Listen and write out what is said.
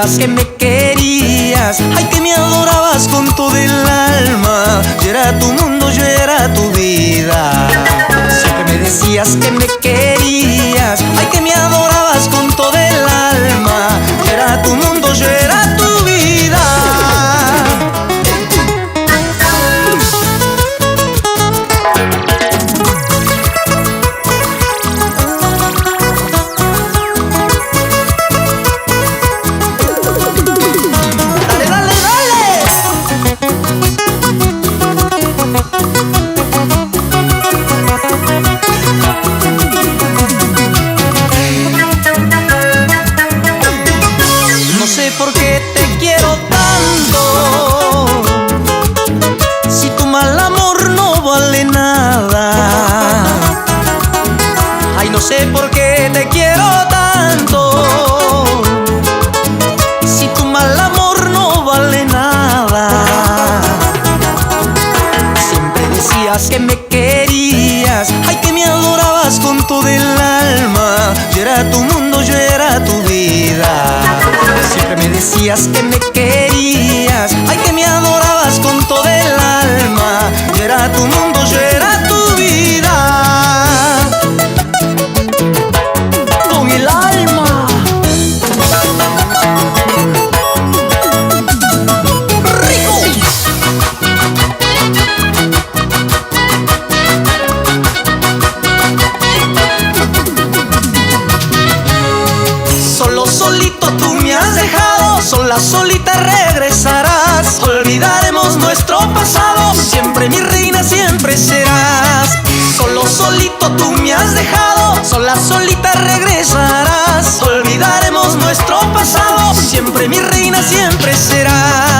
decías que me querías, ay, que me adorabas con todo el alma. Yo era tu mundo, yo era tu vida. Siempre me decías que me querías, ay, que me adorabas con todo el alma. Yo era tu mundo, yo era tu vida. No sé por qué te quiero tanto, si tu mal amor no vale nada. Ay, no sé por qué te quiero tanto, si tu mal amor no vale nada. Siempre decías que me querías, ay, que me adorabas con todo el alma. Yo era tu mundo, yo era tu vida. Siempre me decías que me querías, ay, que me adorabas con todo el alma. Yo era tu mundo, yo era tu vida. Con el alma. ¡Rico! Solo solito tú me has dejado, sola solita regresarás. Olvidaremos nuestro pasado, siempre mi reina, siempre serás. Solo solito tú me has dejado, sola solita regresarás. Olvidaremos nuestro pasado, siempre mi reina, siempre serás.